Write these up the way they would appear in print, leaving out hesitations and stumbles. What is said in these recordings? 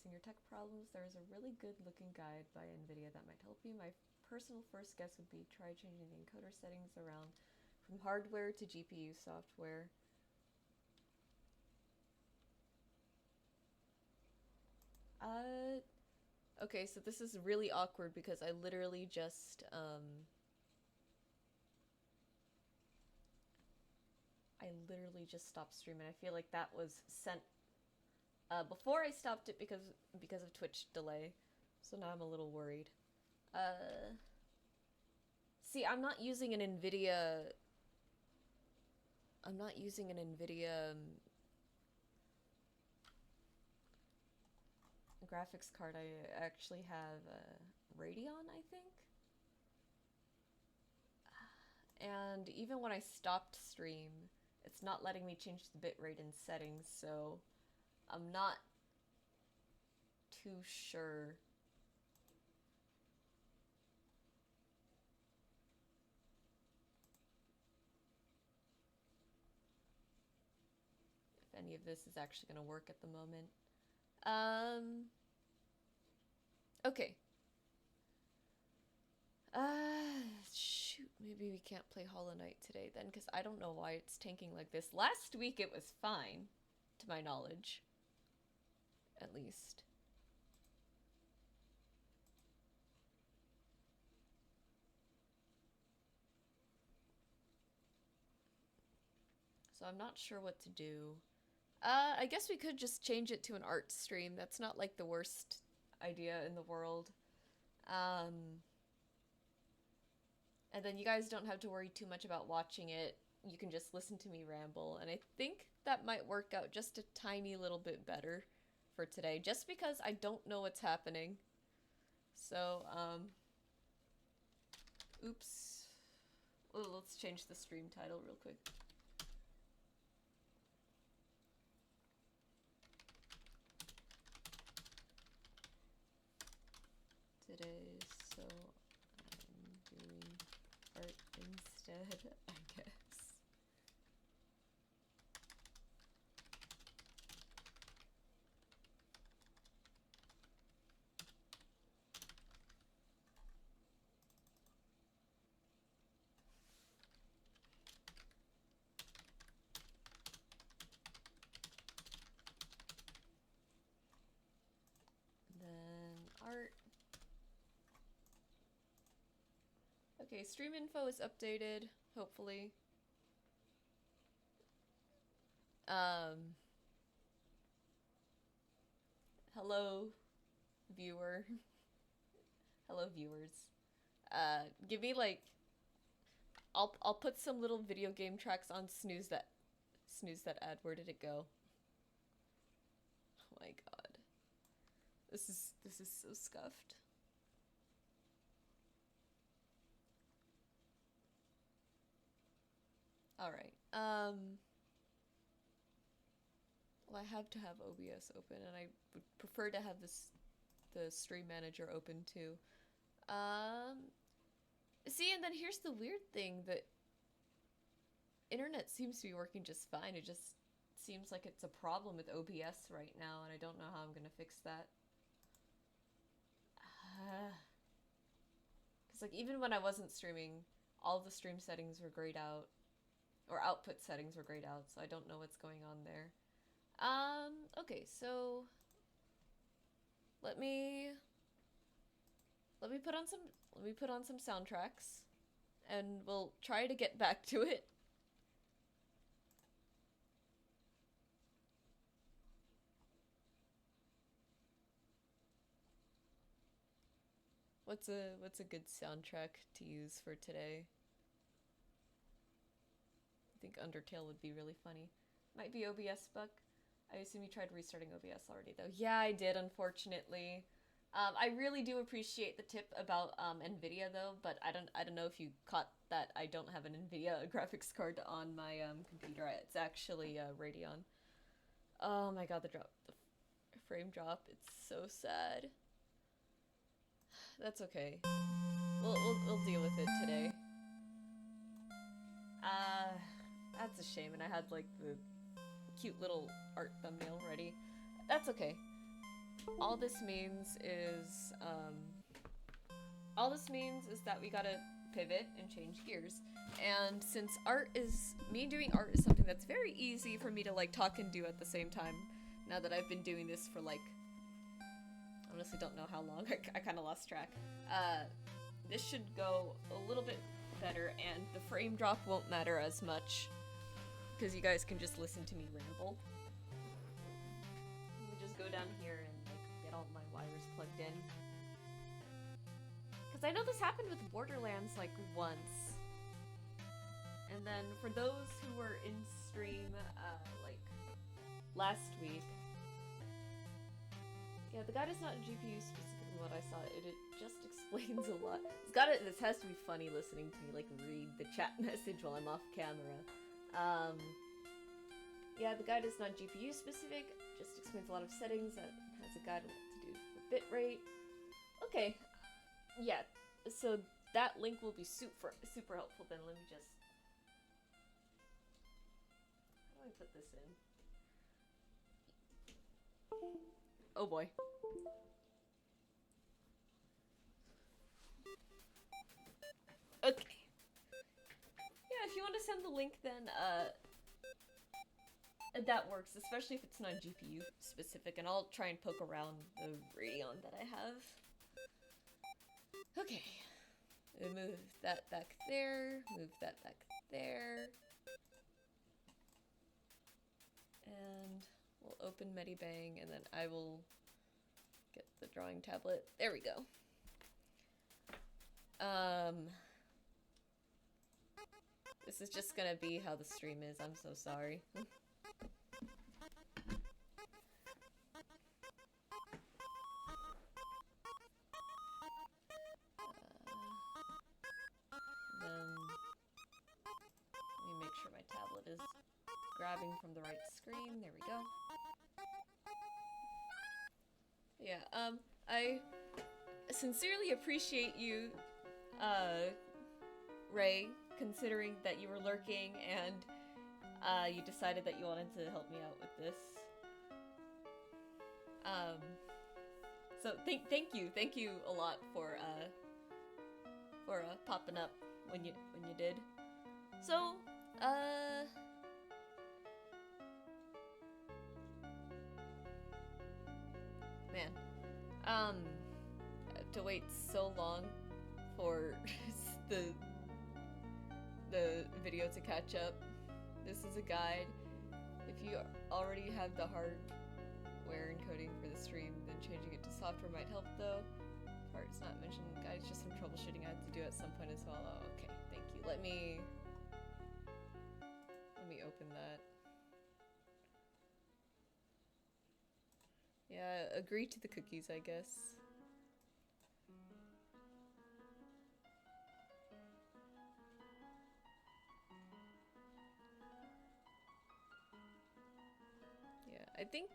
fixing your tech problems, there is a really good looking guide by NVIDIA that might help you. My personal first guess would be try changing the encoder settings around from hardware to GPU software. Okay, so this is really awkward because I literally just, stopped streaming. I feel like that was sent before I stopped it because of Twitch delay. So now I'm a little worried. See, I'm not using an NVIDIA. I'm not using an NVIDIA graphics card. I actually have a Radeon, I think. And even when I stopped stream, it's not letting me change the bitrate in settings, so I'm not too sure. If any of this is actually going to work at the moment. Okay. Shoot, maybe we can't play Hollow Knight today then, because I don't know why it's tanking like this. Last week it was fine, to my knowledge. At least. So I'm not sure what to do. I guess we could just change it to an art stream. That's not like the worst idea in the world. And then you guys don't have to worry too much about watching it. You can just listen to me ramble. And I think that might work out just a tiny little bit better for today, just because I don't know what's happening. So, oops. Well, let's change the stream title real quick. Today, so I'm doing art instead, I guess. Then art. Okay, stream info is updated, hopefully. Hello, viewer. Hello, viewers. Give me like, I'll put some little video game tracks on snooze that ad. Where did it go? Oh my god. This is so scuffed. Alright, well, I have to have OBS open, and I would prefer to have the stream manager open too. See, and then here's the weird thing, that internet seems to be working just fine. It just seems like it's a problem with OBS right now, and I don't know how I'm gonna fix that. Because, like, even when I wasn't streaming, all the stream settings were grayed out. Or output settings were grayed out, so I don't know what's going on there. Okay, so let me put on some soundtracks, and we'll try to get back to it. What's a good soundtrack to use for today? I think Undertale would be really funny. Might be OBS bug. I assume you tried restarting OBS already, though. Yeah, I did, unfortunately. I really do appreciate the tip about NVIDIA, though, but I don't know if you caught that I don't have an NVIDIA graphics card on my computer. It's actually Radeon. Oh my god, the frame drop. It's so sad. That's okay. We'll deal with it today. That's a shame, and I had like the cute little art thumbnail ready. That's okay. all this means is, all this means is that we gotta pivot and change gears. And since me doing art is something that's very easy for me to like talk and do at the same time, now that I've been doing this for like, honestly don't know how long, I kind of lost track. This should go a little bit better, and the frame drop won't matter as much, because you guys can just listen to me ramble. Let me just go down here and like get all my wires plugged in. Because I know this happened with Borderlands like once. And then for those who were in stream like last week, yeah, the guide is not GPU specific in what I saw. It just explains a lot. This has to be funny listening to me like read the chat message while I'm off camera. Yeah, the guide is not GPU specific, just explains a lot of settings, that has a guide on what to do for bitrate. Okay, yeah, so that link will be super helpful. Then let me just, how do I put this in? Oh boy. Okay. Yeah, if you want to send the link, then that works, especially if it's not GPU specific, and I'll try and poke around the Radeon that I have. Okay. Move that back there, move that back there. And we'll open Medibang, and then I will get the drawing tablet. There we go. This is just gonna be how the stream is. I'm so sorry. Then let me make sure my tablet is grabbing from the right screen. There we go. Yeah, I sincerely appreciate you, Ray, considering that you were lurking and you decided that you wanted to help me out with this. So thank you a lot for popping up when you did. So, man, I have to wait so long for the video to catch up. This is a guide. If you already have the hardware encoding for the stream, then changing it to software might help though. Part's not mentioned. Guys, just some troubleshooting I had to do at some point as well. Oh, okay, thank you. Let me open that. Yeah, agree to the cookies, I guess. I think,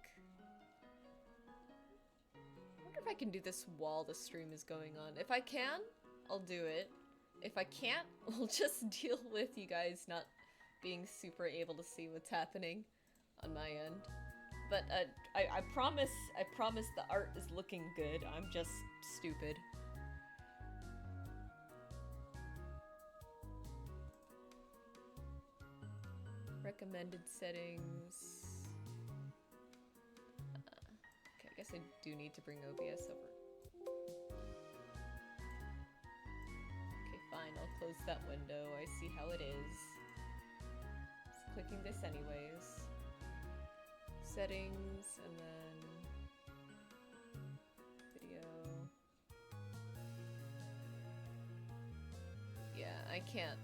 I wonder if I can do this while the stream is going on. If I can, I'll do it. If I can't, we'll just deal with you guys not being super able to see what's happening on my end. But I promise the art is looking good. I'm just stupid. Recommended settings. Okay, I guess I do need to bring OBS over. Okay, fine, I'll close that window. I see how it is. Just clicking this anyways. Settings, and then video. Yeah, I can't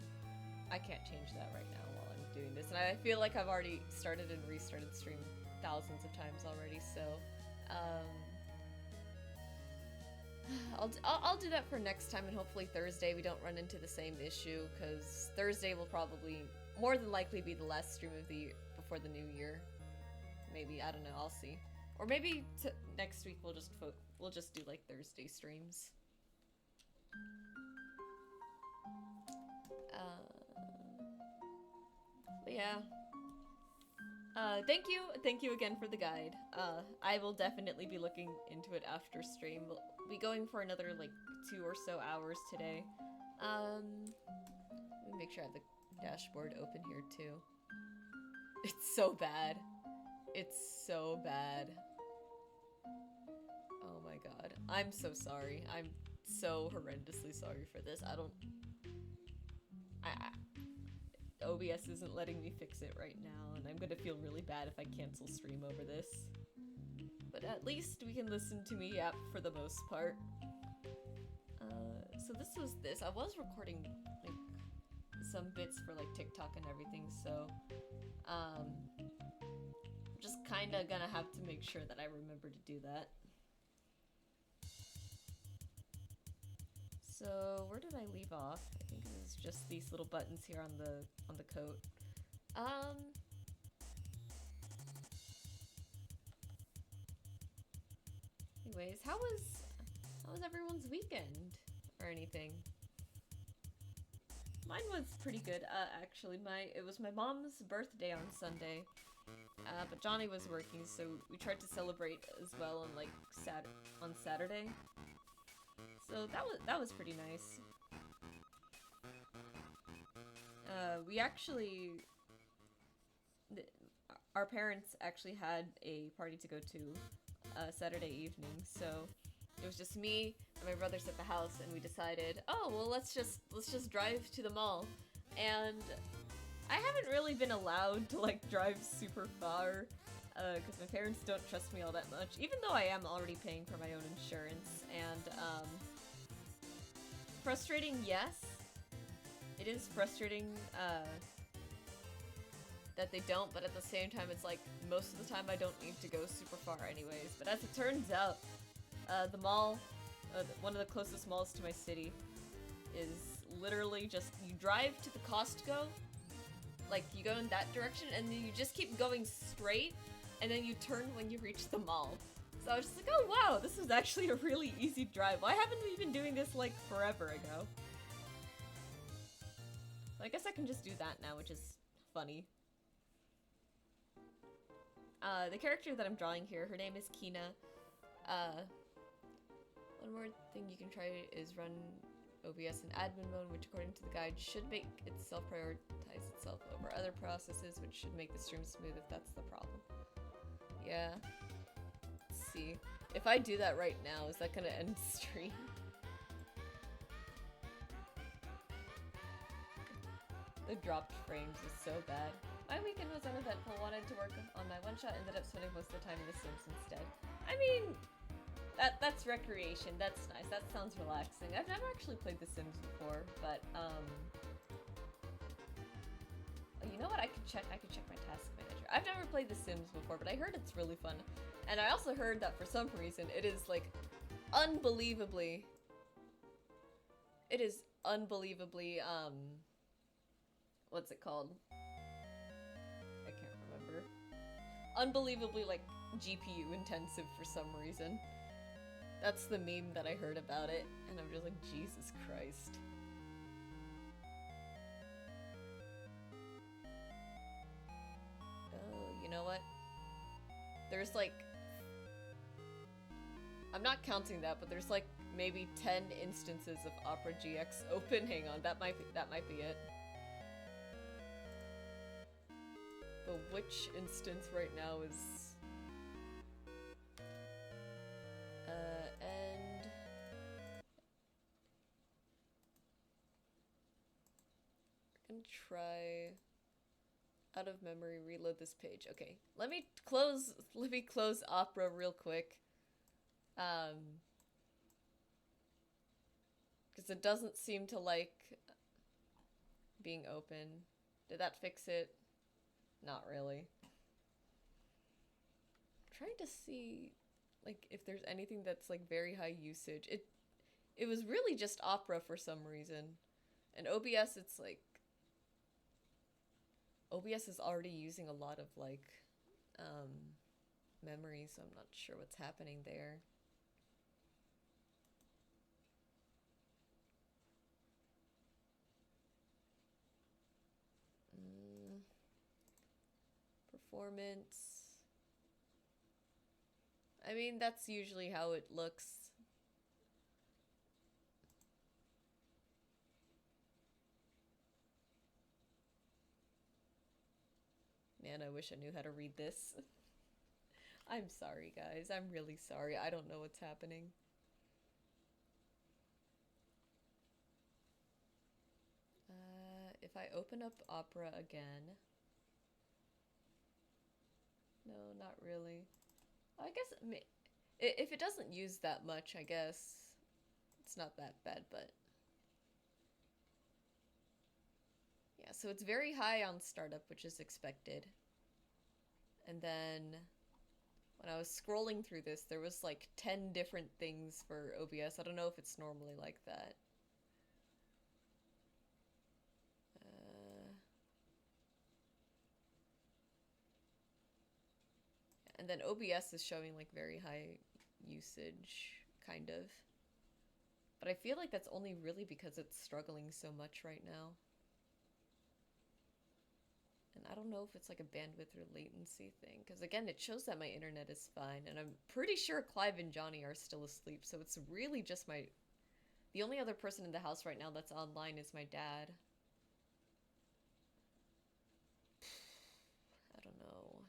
change that right now while I'm doing this, and I feel like I've already started and restarted the stream thousands of times already, so I'll do that for next time, and hopefully Thursday we don't run into the same issue, because Thursday will probably more than likely be the last stream of the year before the new year. Maybe, I don't know, I'll see. Or maybe next week we'll just do like Thursday streams. But yeah. Thank you again for the guide. I will definitely be looking into it after stream. We'll be going for another, like, 2 or so hours today. Let me make sure I have the dashboard open here, too. It's so bad. It's so bad. Oh my god. I'm so sorry. I'm so horrendously sorry for this. OBS isn't letting me fix it right now, and I'm gonna feel really bad if I cancel stream over this. But at least we can listen to me yap for the most part. So this was this. I was recording, like, some bits for, like, TikTok and everything, so, just kinda gonna have to make sure that I remember to do that. So, where did I leave off? I think it was just these little buttons here on the coat. Anyways, how was everyone's weekend or anything? Mine was pretty good, actually. It was my mom's birthday on Sunday, but Johnny was working, so we tried to celebrate as well on, like, on Saturday. So that was pretty nice. We actually, our parents actually had a party to go to Saturday evening, so it was just me and my brothers at the house, and we decided, oh well, let's just drive to the mall. And I haven't really been allowed to, like, drive super far because my parents don't trust me all that much, even though I am already paying for my own insurance. And frustrating, yes. It is frustrating that they don't, but at the same time, it's like, most of the time I don't need to go super far anyways. But as it turns out, the mall, one of the closest malls to my city, is literally just, you drive to the Costco, like, you go in that direction, and then you just keep going straight, and then you turn when you reach the mall. So I was just like, oh wow, this is actually a really easy drive. Why haven't we been doing this, like, forever ago? So I guess I can just do that now, which is funny. The character that I'm drawing here, her name is Kina. One more thing you can try is run OBS in admin mode, which according to the guide should make itself prioritize itself over other processes, which should make the stream smooth if that's the problem. Yeah. Let's see. If I do that right now, is that gonna end the stream? The dropped frames is so bad. My weekend was uneventful, wanted to work on my one-shot, ended up spending most of the time in The Sims instead. I mean, that's recreation, that's nice, that sounds relaxing. I've never actually played The Sims before, but, oh, you know what, I could check my task manager. I've never played The Sims before, but I heard it's really fun. And I also heard that for some reason, it is, like, unbelievably, what's it called? I can't remember. Unbelievably, like, GPU intensive for some reason. That's the meme that I heard about it, and I'm just like, Jesus Christ. Oh, you know what? There's, like, I'm not counting that, but there's, like, maybe 10 instances of Opera GX open. Hang on, that might be it. But which instance right now is... and... I'm gonna try... out of memory, reload this page. Okay, let me close Opera real quick. Because it doesn't seem to like being open. Did that fix it? Not really. I'm trying to see, like, if there's anything that's, like, very high usage. It was really just Opera for some reason. And OBS, it's like... OBS is already using a lot of, like, memory, so I'm not sure what's happening there. performance. I mean, that's usually how it looks. Man, I wish I knew how to read this. I'm sorry, guys. I'm really sorry. I don't know what's happening. If I open up Opera again... No, not really. I guess... If it doesn't use that much, I guess it's not that bad, but... Yeah, so it's very high on startup, which is expected. And then... when I was scrolling through this, there was like 10 different things for OBS. I don't know if it's normally like that. And then OBS is showing like very high usage, kind of. But I feel like that's only really because it's struggling so much right now. And I don't know if it's like a bandwidth or latency thing. Because again, it shows that my internet is fine. And I'm pretty sure Clive and Johnny are still asleep. So it's really just my... The only other person in the house right now that's online is my dad. I don't know.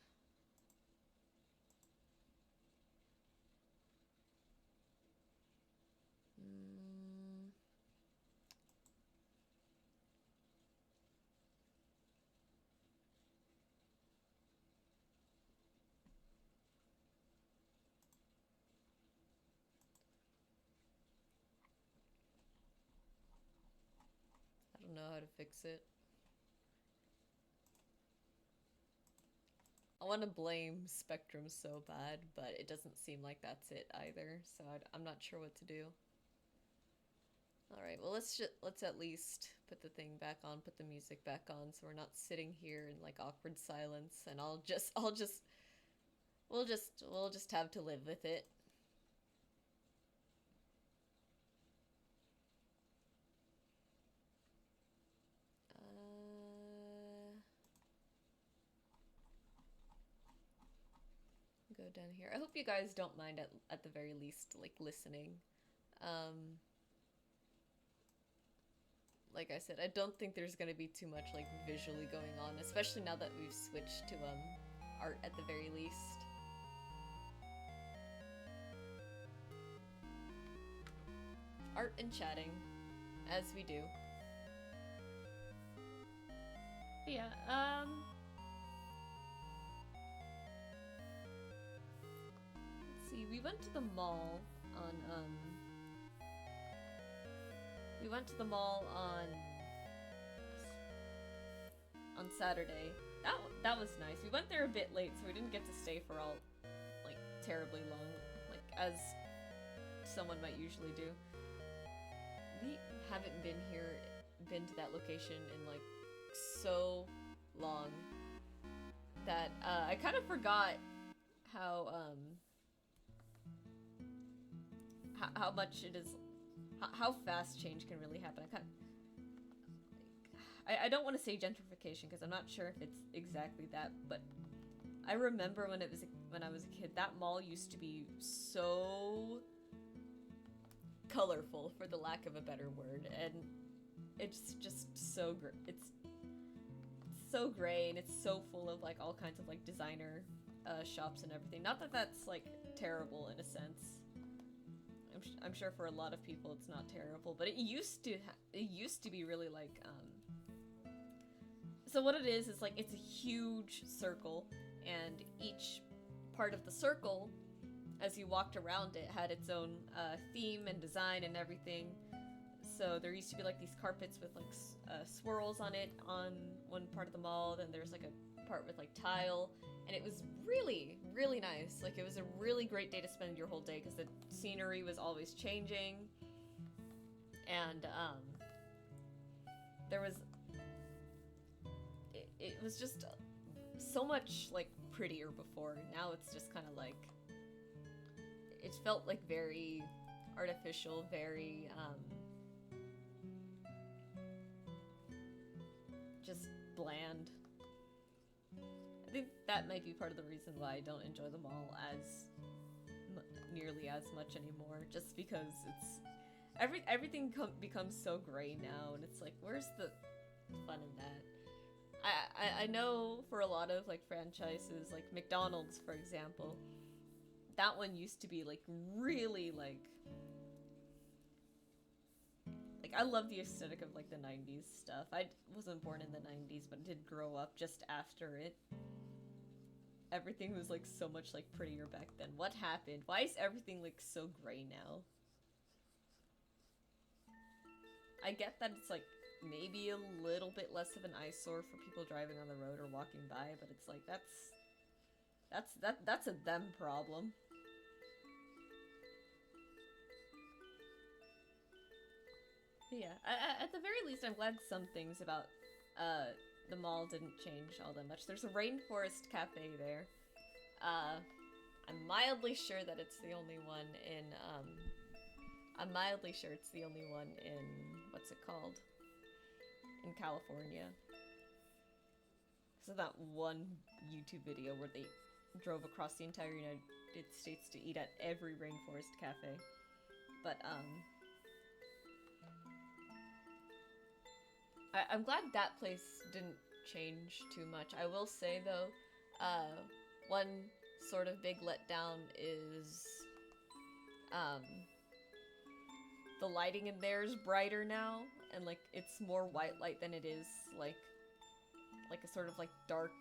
I don't know how to fix it. I want to blame Spectrum so bad, but it doesn't seem like that's it either, so I'm not sure what to do. Alright, well let's at least put the thing back on, put the music back on, so we're not sitting here in like awkward silence, and we'll just have to live with it. Go down here. I hope you guys don't mind at the very least, like, listening. Like I said, I don't think there's gonna be too much, like, visually going on, especially now that we've switched to, art at the very least. Art and chatting, as we do. But yeah, let's see, we went to the mall on Saturday. That was nice. We went there a bit late, so we didn't get to stay for all, like, terribly long, like, as someone might usually do. We haven't been to that location in, like, so long that, I kind of forgot how much it is, how fast change can really happen. I don't want to say gentrification because I'm not sure if it's exactly that, but I remember when I was a kid, that mall used to be so colorful, for the lack of a better word, and it's just so it's so gray, and it's so full of like all kinds of like designer shops and everything. Not that that's like terrible in a sense. I'm sure for a lot of people it's not terrible, but it used to be really like so what it is like it's a huge circle, and each part of the circle, as you walked around it, had its own theme and design and everything. So there used to be like these carpets with like swirls on it on one part of the mall, then there's like a part with like tile, and it was really, really nice. Like, it was a really great day to spend your whole day because the scenery was always changing, and there was it was just so much like prettier before. Now it's just kind of like, it felt like very artificial, very just bland. that might be part of the reason why I don't enjoy the mall as nearly as much anymore. Just because it's everything becomes so gray now, and it's like, where's the fun in that? I know for a lot of like franchises, like McDonald's for example, that one used to be like really like I love the aesthetic of like the 90s stuff. I wasn't born in the 90s, but did grow up just after it. Everything was like so much like prettier back then. What happened? Why is everything like so gray now? I get that it's like maybe a little bit less of an eyesore for people driving on the road or walking by, but it's like that's a them problem. But yeah, at the very least, I'm glad some things about the mall didn't change all that much. There's a rainforest cafe there. I'm mildly sure that it's the only one in I'm mildly sure it's the only one in what's it called? In California. So that one YouTube video where they drove across the entire United States to eat at every rainforest cafe. But I'm glad that place didn't change too much. I will say though, one sort of big letdown is the lighting in there is brighter now, and like it's more white light than it is like a sort of like dark.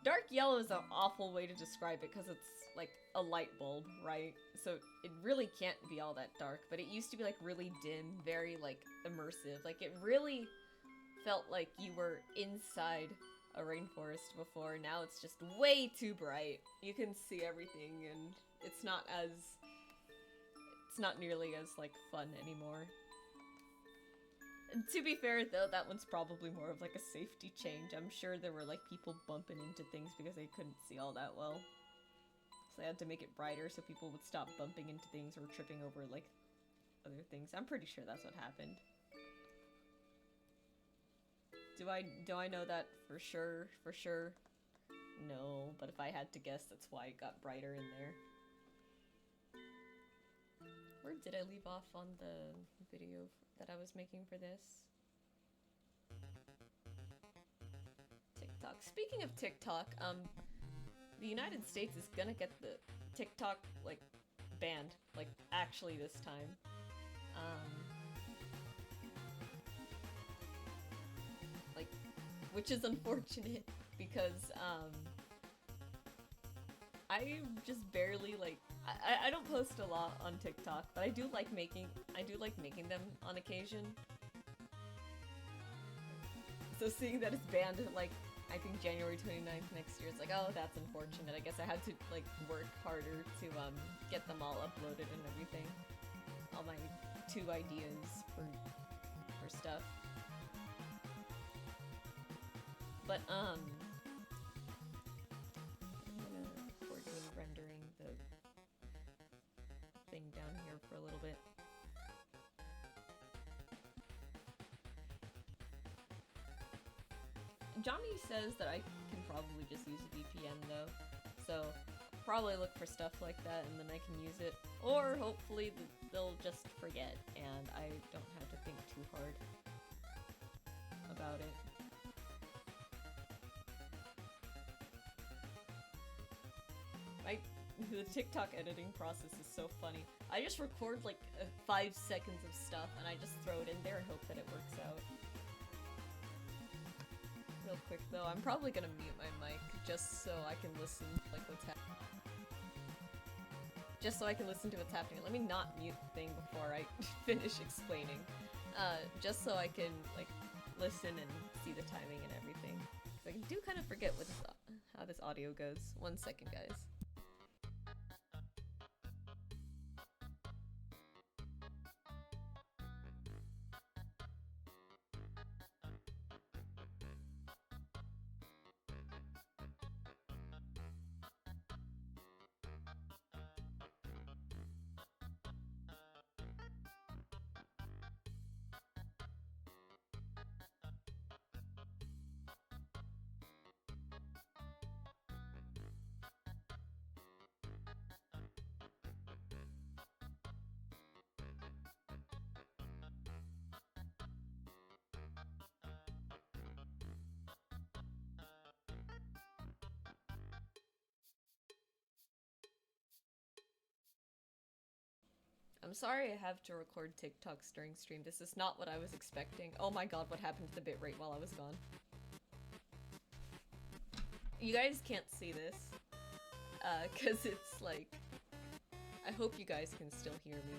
Dark yellow is an awful way to describe it because it's like a light bulb, right? So it really can't be all that dark, but it used to be like really dim, very like immersive. Like it really felt like you were inside a rainforest before. Now it's just way too bright. You can see everything, and it's not nearly as like fun anymore. And to be fair though, that one's probably more of like a safety change. I'm sure there were like people bumping into things because they couldn't see all that well. So they had to make it brighter so people would stop bumping into things or tripping over like other things. I'm pretty sure that's what happened. Do I know that for sure? For sure? No, but if I had to guess, that's why it got brighter in there. Where did I leave off on the video that I was making for this? TikTok. Speaking of TikTok, the United States is gonna get the TikTok, like, banned. Like, actually this time. Like, which is unfortunate, because, I just barely, like, I don't post a lot on TikTok, but I do like making them on occasion. So seeing that it's banned, like, I think January 29th next year, it's like, oh, that's unfortunate. I guess I had to, like, work harder to, get them all uploaded and everything. All my 2 ideas for stuff. But, I'm gonna record me rendering the thing down here for a little bit. Johnny says that I can probably just use a VPN though, so probably look for stuff like that and then I can use it, or hopefully they'll just forget and I don't have to think too hard about it. The TikTok editing process is so funny. I just record like 5 seconds of stuff and I just throw it in there and hope that it works out. Real quick though, I'm probably gonna mute my mic just so I can listen like what's happening. Just so I can listen to what's happening. Let me not mute the thing before I finish explaining. Just so I can like listen and see the timing and everything. So I do kind of forget how this audio goes. 1 second, guys. I'm sorry I have to record TikToks during stream. This is not what I was expecting. Oh my god, what happened to the bitrate while I was gone? You guys can't see this. Cause it's like... I hope you guys can still hear me.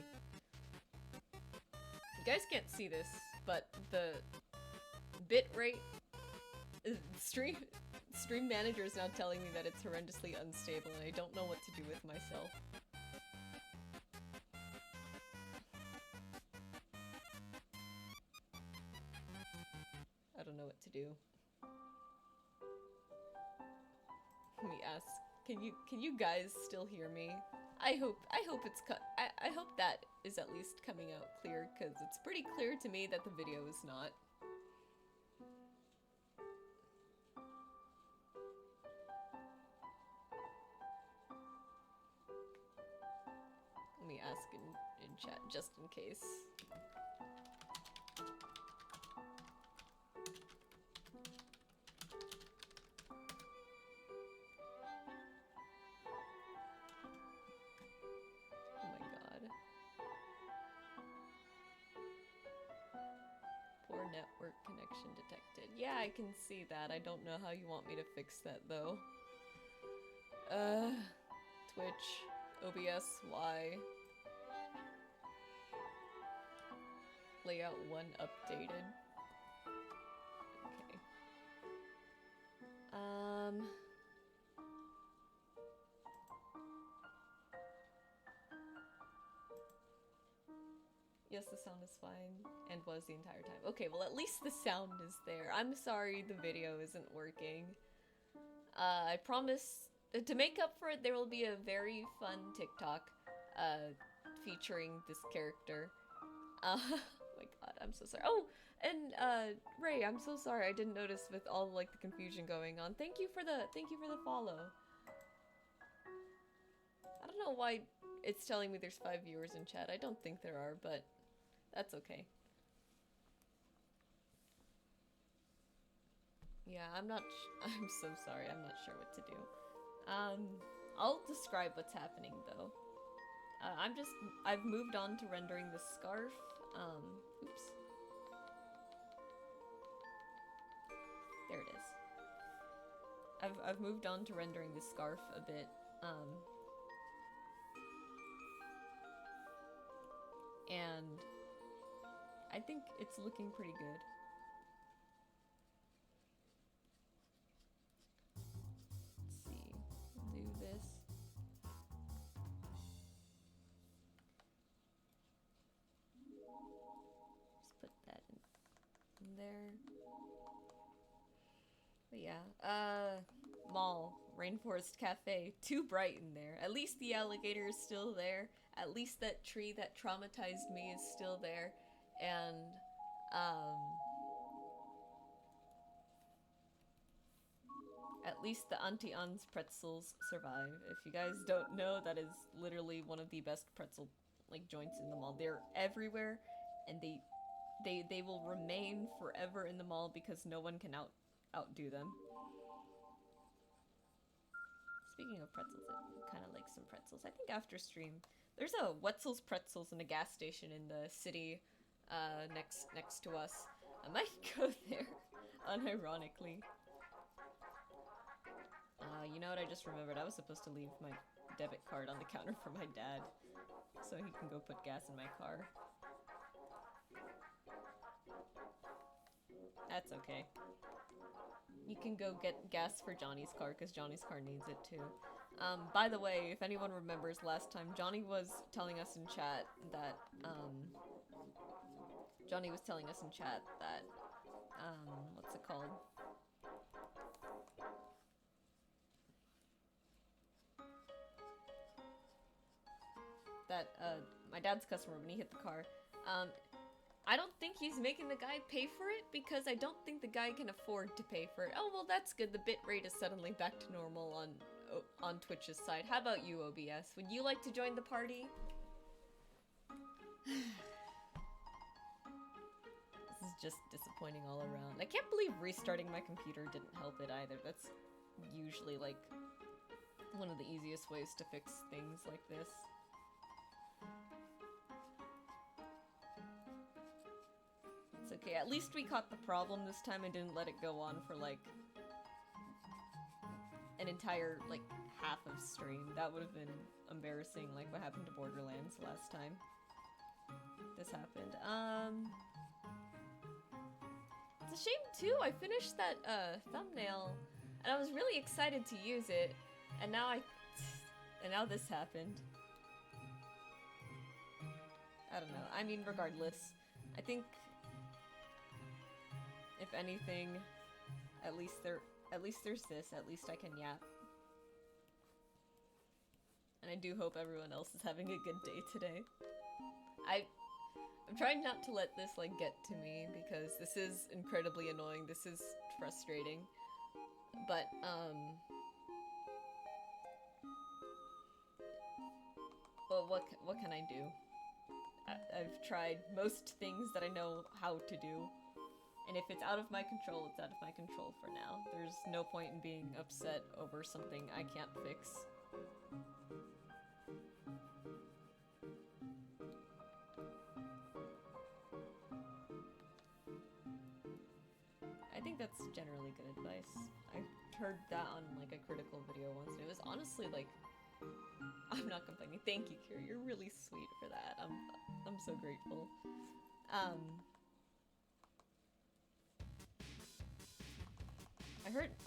You guys can't see this, but the bitrate... Stream Manager is now telling me that it's horrendously unstable and I don't know what to do with myself. I don't know what to do. Let me ask. Can you guys still hear me? I hope it's I hope that is at least coming out clear, because it's pretty clear to me that the video is not. Let me ask in chat just in case. Network connection detected. Yeah, I can see that. I don't know how you want me to fix that though. Twitch, OBS, why? Layout 1 updated. Okay. Yes, the sound is fine, and was the entire time. Okay, well at least the sound is there. I'm sorry the video isn't working. I promise, to make up for it, there will be a very fun TikTok, featuring this character. Oh my god, I'm so sorry. Oh, and, Ray, I'm so sorry, I didn't notice with all, like, the confusion going on. Thank you for the follow. I don't know why it's telling me there's 5 viewers in chat. I don't think there are, but that's okay. Yeah, I'm so sorry. I'm not sure what to do. I'll describe what's happening though. I've moved on to rendering the scarf. Oops. There it is. I've moved on to rendering the scarf a bit. And I think it's looking pretty good. Let's see. Do this. Just put that in there. But yeah, mall, Rainforest Cafe, too bright in there. At least the alligator is still there. At least that tree that traumatized me is still there. And, at least the Auntie Anne's pretzels survive. If you guys don't know, that is literally one of the best pretzel, like, joints in the mall. They're everywhere, and they will remain forever in the mall because no one can outdo them. Speaking of pretzels, I kind of like some pretzels. I think after stream, there's a Wetzel's Pretzels in a gas station in the city, next to us. I might go there, unironically. You know what, I just remembered, I was supposed to leave my debit card on the counter for my dad, so he can go put gas in my car. That's okay. You can go get gas for Johnny's car, because Johnny's car needs it too. By the way, if anyone remembers last time, Johnny was telling us in chat that, what's it called? That, my dad's customer, when he hit the car, I don't think he's making the guy pay for it, because I don't think the guy can afford to pay for it. Oh, well, that's good. The bitrate is suddenly back to normal on Twitch's side. How about you, OBS? Would you like to join the party? This is just disappointing all around. I can't believe restarting my computer didn't help it either. That's usually, like, one of the easiest ways to fix things like this. Okay, at least we caught the problem this time and didn't let it go on for, like, an entire, like, half of stream. That would have been embarrassing, like what happened to Borderlands last time this happened. It's a shame, too. I finished that, thumbnail, and I was really excited to use it, and now this happened. I don't know. I mean, regardless, I think if anything, at least there's this. At least I can yap. And I do hope everyone else is having a good day today. I'm trying not to let this, like, get to me, because this is incredibly annoying. This is frustrating. But, well, what can I do? I've tried most things that I know how to do. And if it's out of my control, it's out of my control for now. There's no point in being upset over something I can't fix. I think that's generally good advice. I heard that on, like, a critical video once, and it was honestly, like, I'm not complaining. Thank you, Kira. You're really sweet for that. I'm so grateful.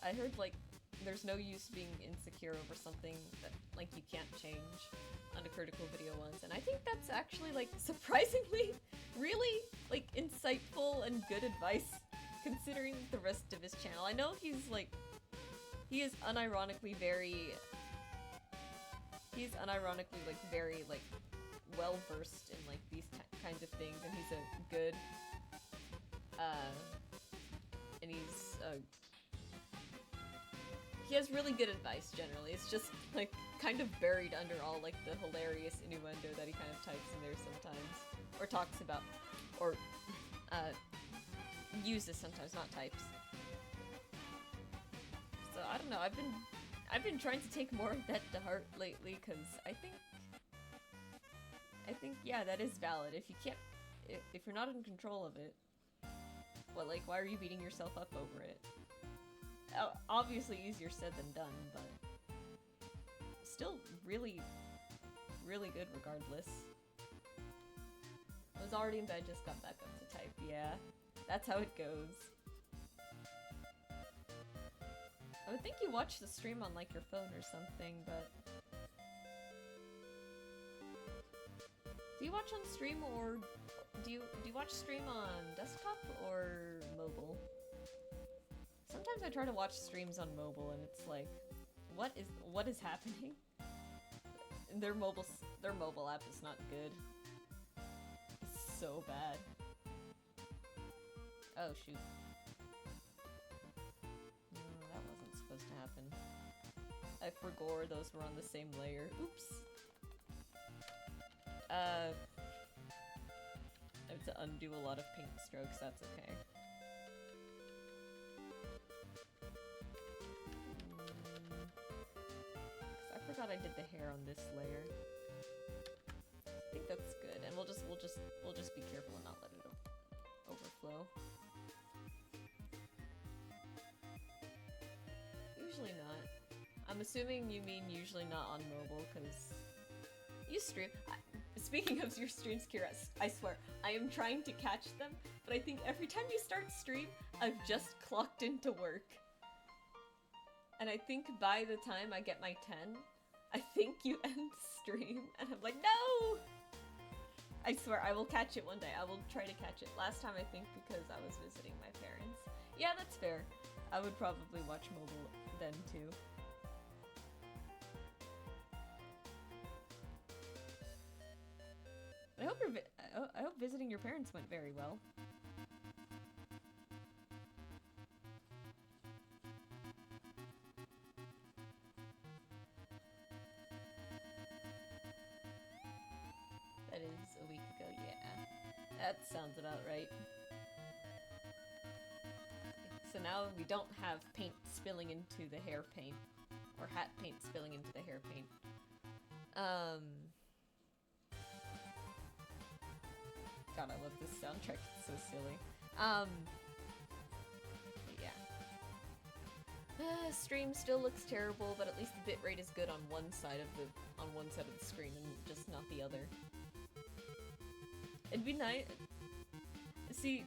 I heard, like, there's no use being insecure over something that, like, you can't change on a critical video once, and I think that's actually, like, surprisingly really, like, insightful and good advice considering the rest of his channel. I know he is unironically very, like, very, like, well-versed in, like, these kinds of things, and he's a good, and he has really good advice, generally. It's just, like, kind of buried under all, like, the hilarious innuendo that he kind of types in there sometimes. Or talks about. Or, uses sometimes, not types. So, I don't know, I've been trying to take more of that to heart lately, because I think, yeah, that is valid. If you can't, if you're not in control of it, well, like, why are you beating yourself up over it? Obviously easier said than done, but still really, really good regardless. I was already in bed, just got back up to type. Yeah, that's how it goes. I would think you watch the stream on, like, your phone or something, but... Do you watch on stream, or do you watch stream on desktop or mobile? Sometimes I try to watch streams on mobile and it's like, what is happening? Their mobile app is not good. It's so bad. Oh shoot. No, that wasn't supposed to happen. I forgot those were on the same layer. Oops. I have to undo a lot of paint strokes, that's okay. I forgot I did the hair on this layer. I think that's good, and we'll just be careful and not let it overflow. Usually not. I'm assuming you mean usually not on mobile, because you stream. Speaking of your streams, Kira, I swear, I am trying to catch them, but I think every time you start stream, I've just clocked into work. And I think by the time I get my 10, I think you end stream, and I'm like, no! I swear, I will catch it one day. I will try to catch it. Last time, I think, because I was visiting my parents. Yeah, that's fair. I would probably watch mobile then, too. I hope visiting your parents went very well. That is a week ago, yeah. That sounds about right. So now we don't have paint spilling into the hair paint. Or hat paint spilling into the hair paint. God, I love this soundtrack. It's so silly. Um, yeah. Stream still looks terrible, but at least the bitrate is good on one side of the screen and just not the other. It'd be nice. See,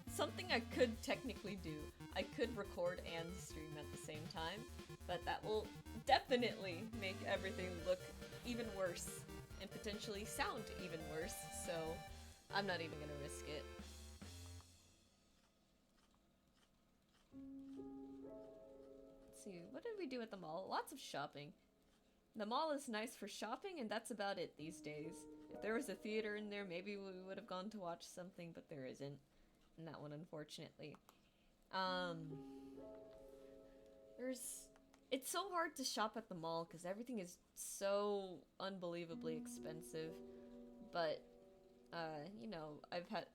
something I could technically do. I could record and stream at the same time, but that will definitely make everything look even worse and potentially sound even worse, so I'm not even gonna risk it. Let's see, what did we do at the mall? Lots of shopping. The mall is nice for shopping, and that's about it these days. If there was a theater in there, maybe we would have gone to watch something, but there isn't. In that one, unfortunately. It's so hard to shop at the mall because everything is so unbelievably expensive. But, you know, I've had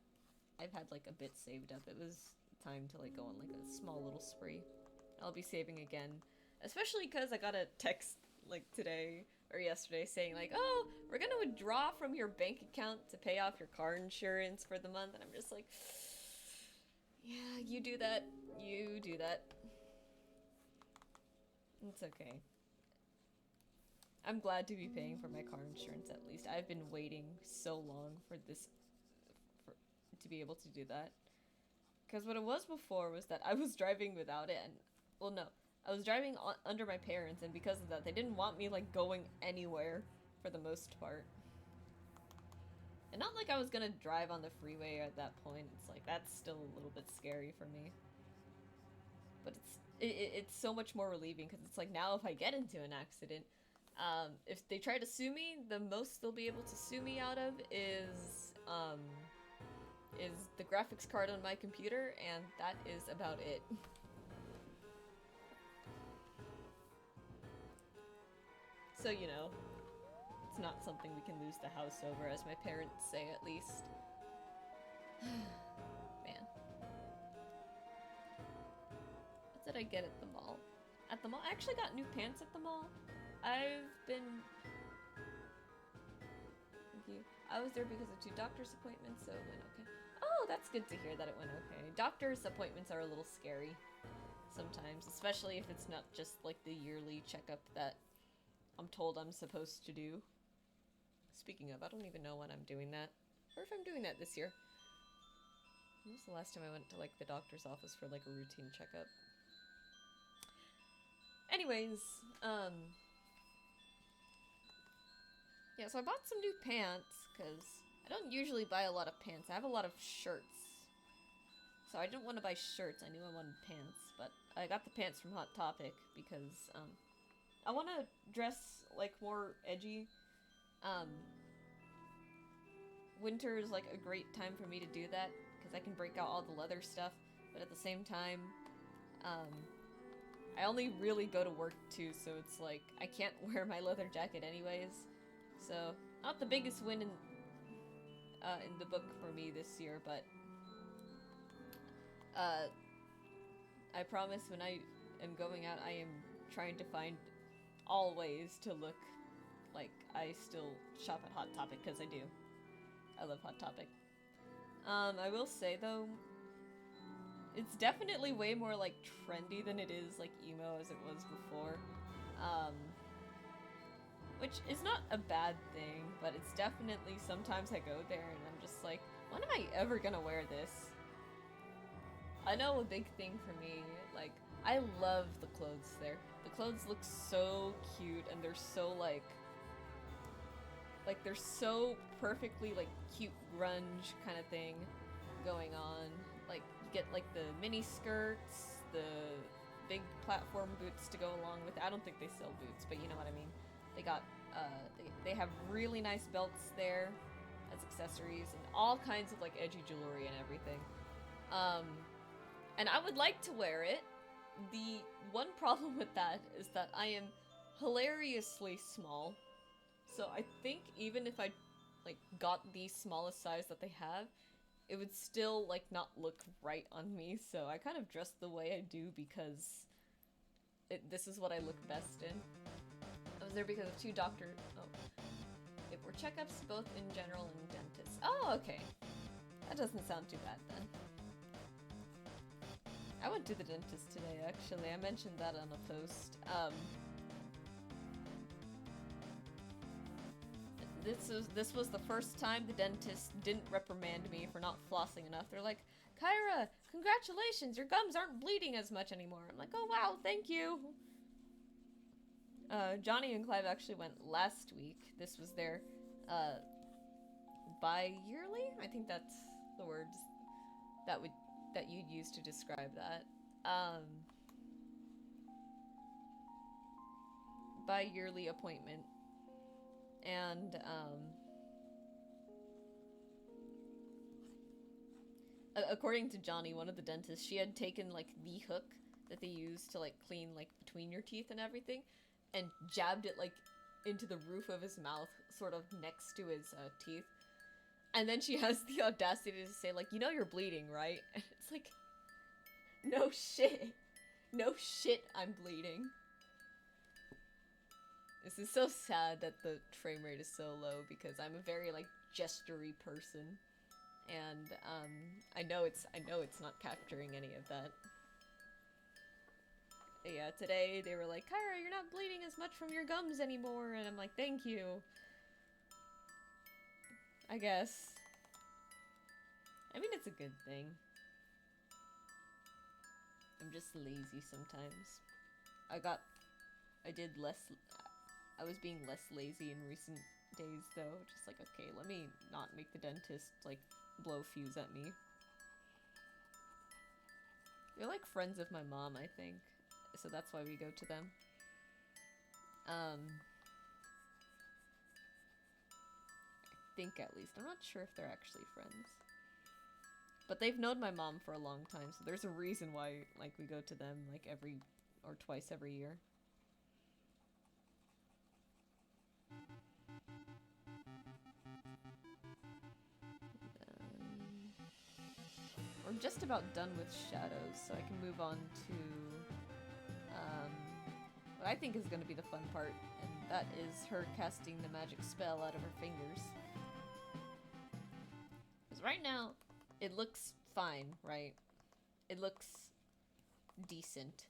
like a bit saved up. It was time to like go on like a small little spree. I'll be saving again, especially because I got a text like today or yesterday saying like, oh, we're gonna withdraw from your bank account to pay off your car insurance for the month, and I'm just like, yeah, you do that. You do that. It's okay. I'm glad to be paying for my car insurance at least. I've been waiting so long for this, to be able to do that. Because what it was before was that I was driving without it, and, well, no. I was driving under my parents, and because of that, they didn't want me, like, going anywhere for the most part. And not like I was gonna drive on the freeway at that point. It's like, that's still a little bit scary for me. But it's so much more relieving, because it's like, now if I get into an accident, if they try to sue me, the most they'll be able to sue me out of is the graphics card on my computer, and that is about it. So, you know, it's not something we can lose the house over, as my parents say, at least. Man. What did I get at the mall? At the mall? I actually got new pants at the mall. I've been... Thank you. I was there because of 2 doctor's appointments, so it went okay. Oh, that's good to hear that it went okay. Doctor's appointments are a little scary sometimes, especially if it's not just like the yearly checkup that I'm told I'm supposed to do. Speaking of, I don't even know when I'm doing that, or if I'm doing that this year. When was the last time I went to like the doctor's office for like a routine checkup? Anyways, yeah, so I bought some new pants, because I don't usually buy a lot of pants. I have a lot of shirts. So I didn't want to buy shirts, I knew I wanted pants, but I got the pants from Hot Topic, because, I want to dress, like, more edgy. Winter is, like, a great time for me to do that, because I can break out all the leather stuff, but at the same time, I only really go to work, too, so it's like, I can't wear my leather jacket anyways, so, not the biggest win in the book for me this year, but, I promise when I am going out, I am trying to find all ways to look like I still shop at Hot Topic, because I do. I love Hot Topic. I will say, though, it's definitely way more, like, trendy than it is, like, emo as it was before. Which is not a bad thing, but it's definitely, sometimes I go there and I'm just like, when am I ever gonna wear this? I know a big thing for me, like, I love the clothes there. The clothes look so cute, and they're so, like, they're so perfectly, like, cute grunge kind of thing going on. Like, you get, like, the mini skirts, the big platform boots to go along with it. I don't think they sell boots, but you know what I mean. They got, they have really nice belts there as accessories, and all kinds of, like, edgy jewelry and everything. And I would like to wear it. The one problem with that is that I am hilariously small. So I think even if I, like, got the smallest size that they have, it would still, like, not look right on me. So I kind of dress the way I do because this is what I look best in. I was there because of 2 doctors. Oh. It were checkups, both in general and dentist. Oh, okay. That doesn't sound too bad then. I went to the dentist today, actually. I mentioned that on a post. This was the first time the dentist didn't reprimand me for not flossing enough. They're like, Kyra, congratulations, your gums aren't bleeding as much anymore. I'm like, oh wow, thank you. Johnny and Clive actually went last week. This was their, bi-yearly? I think that's the words that you'd use to describe that. Bi-yearly appointment. And, according to Johnny, one of the dentists, she had taken, like, the hook that they use to, like, clean, like, between your teeth and everything, and jabbed it, like, into the roof of his mouth, sort of next to his, teeth. And then she has the audacity to say, like, you know you're bleeding, right? And it's like, no shit. No shit, I'm bleeding. This is so sad that the frame rate is so low because I'm a very, like, gestury person. And, I know it's not capturing any of that. Yeah, today they were like, Kyra, you're not bleeding as much from your gums anymore, and I'm like, thank you. I guess. I mean, it's a good thing. I'm just lazy sometimes. I was being less lazy in recent days, though. Just like, okay, let me not make the dentist, like, blow fuse at me. They're like friends of my mom, I think. So that's why we go to them. I think, at least. I'm not sure if they're actually friends. But they've known my mom for a long time, so there's a reason why, like, we go to them, like, twice every year. We're just about done with shadows, so I can move on to what I think is going to be the fun part, and that is her casting the magic spell out of her fingers. Because right now, it looks fine, right? It looks decent.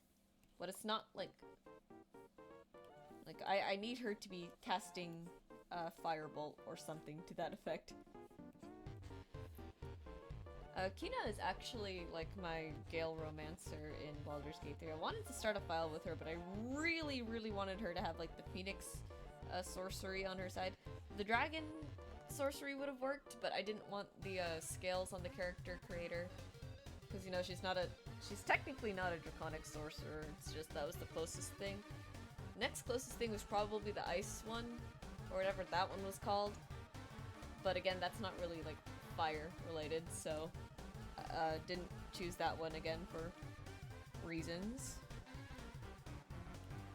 But it's not like I need her to be casting a firebolt or something to that effect. Kina is actually, like, my Gale romancer in Baldur's Gate 3. I wanted to start a file with her, but I really, really wanted her to have, like, the Phoenix sorcery on her side. The dragon sorcery would have worked, but I didn't want the scales on the character creator. Because, you know, she's technically not a draconic sorcerer, it's just that was the closest thing. Next closest thing was probably the ice one, or whatever that one was called. But again, that's not really, like, fire related, so didn't choose that one again for reasons.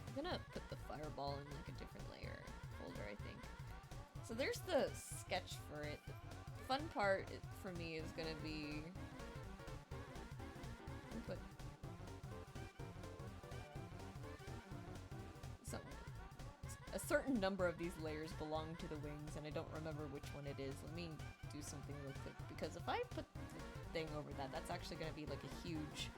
I'm gonna put the fireball in, like, a different layer folder, I think. So there's the sketch for it. The fun part for me is gonna be put a certain number of these layers belong to the wings, and I don't remember which one it is. Let me do something real quick, because if I put the thing over that, that's actually going to be like a huge,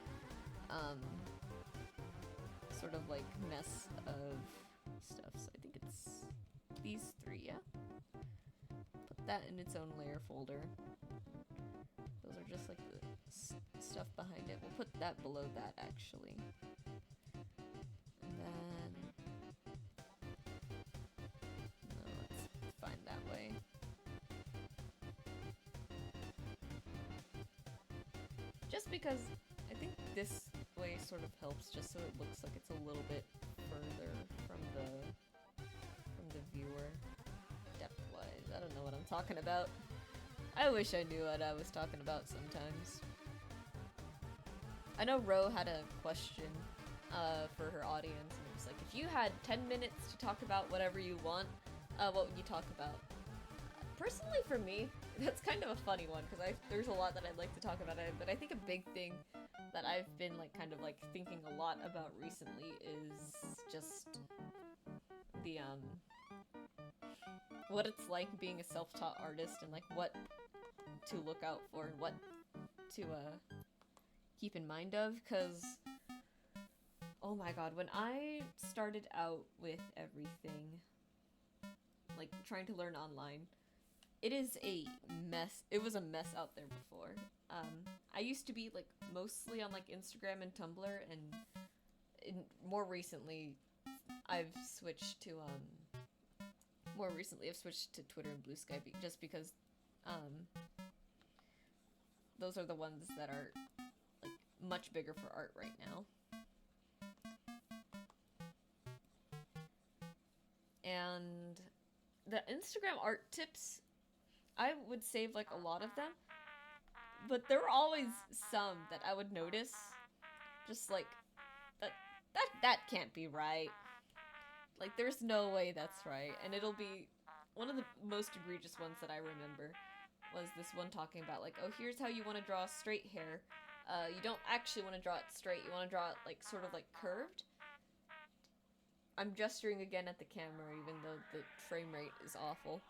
sort of like mess of stuff. So I think it's these three, yeah? Put that in its own layer folder. Those are just like the stuff behind it. We'll put that below that, actually. And then that way. Just because I think this way sort of helps, just so it looks like it's a little bit further from the viewer, depth-wise. I don't know what I'm talking about. I wish I knew what I was talking about sometimes. I know Ro had a question for her audience, and it was like, if you had 10 minutes to talk about whatever you want, what would you talk about? Personally, for me, that's kind of a funny one, because there's a lot that I'd like to talk about, but I think a big thing that I've been, like, kind of, like, thinking a lot about recently is just the, what it's like being a self-taught artist, and, like, what to look out for, and what to, keep in mind of, because oh my god, when I started out with everything, like trying to learn online, it is a mess. It was a mess out there before. I used to be like mostly on like Instagram and Tumblr, and more recently I've switched to Twitter and Blue Sky just because those are the ones that are like much bigger for art right now. And the Instagram art tips, I would save like a lot of them, but there were always some that I would notice, just like that can't be right. Like there's no way that's right, and it'll be one of the most egregious ones that I remember was this one talking about like, oh, here's how you want to draw straight hair. You don't actually want to draw it straight. You want to draw it like sort of like curved. I'm gesturing again at the camera, even though the frame rate is awful.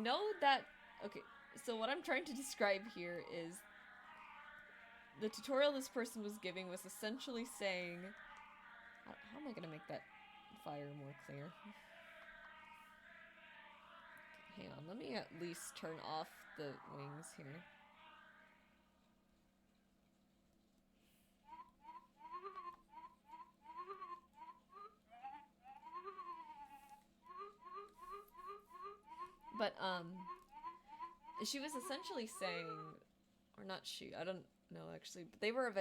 Know that... Okay, so what I'm trying to describe here is... The tutorial this person was giving was essentially saying... How am I gonna make that fire more clear? Okay, hang on, let me at least turn off the wings here. But, she was essentially saying, or not she, I don't know actually, but they were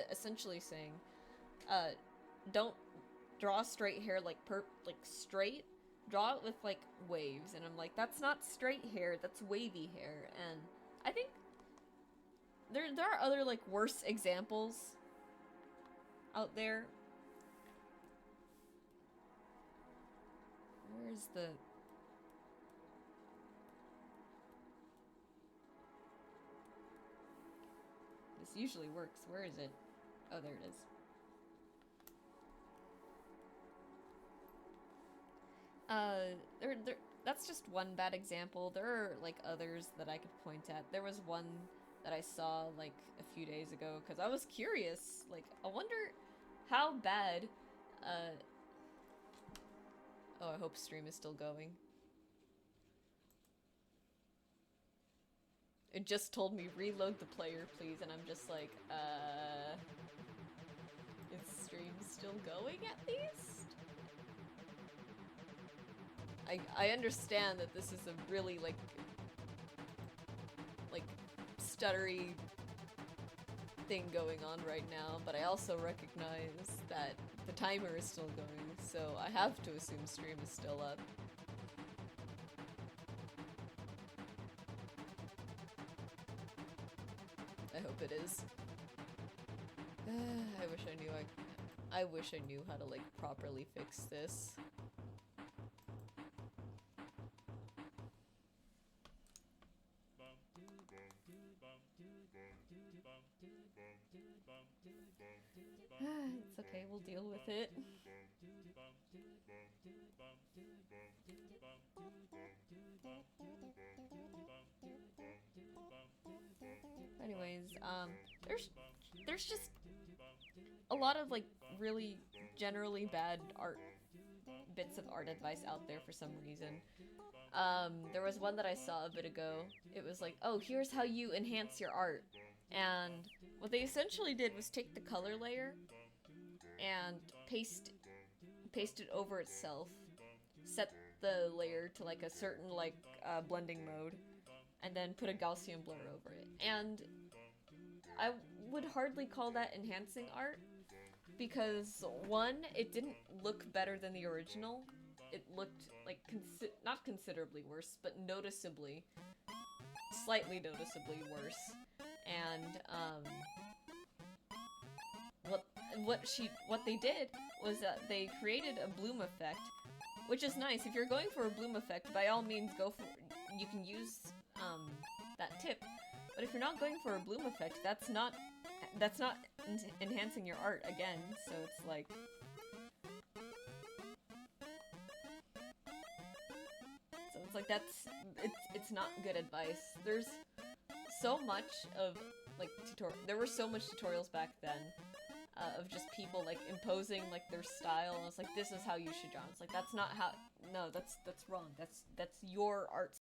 essentially saying, don't draw straight hair like straight, draw it with like waves, and I'm like, that's not straight hair, that's wavy hair, and I think there are other like worse examples out there. Where's the... This usually works. Where is it? Oh, there it is. That's just one bad example. There are, like, others that I could point at. There was one that I saw, like, a few days ago, because I was curious. Like, I wonder how bad, Oh, I hope stream is still going. It just told me, reload the player, please, and I'm just like, is stream still going at least? I understand that this is a really, like, stuttery thing going on right now, but I also recognize that the timer is still going, so I have to assume stream is still up. I hope it is. I wish I knew how to, like, properly fix this. It's okay, we'll deal with it. Anyways, there's just a lot of, like, really generally bad bits of art advice out there for some reason. There was one that I saw a bit ago. It was like, oh, here's how you enhance your art. And what they essentially did was take the color layer and paste it over itself, set the layer to, like, a certain, like, blending mode, and then put a Gaussian blur over it. And I would hardly call that enhancing art, because one, it didn't look better than the original. It looked like not considerably worse, but slightly noticeably worse. And what they did was that they created a bloom effect, which is nice. If you're going for a bloom effect, by all means you can use that tip. But if you're not going for a bloom effect, that's not enhancing your art again. So it's like, it's not good advice. There's so much of like there were so much tutorials back then of just people like imposing like their style, and it's like, this is how you should draw. It's like, that's not how. No, that's wrong. That's your art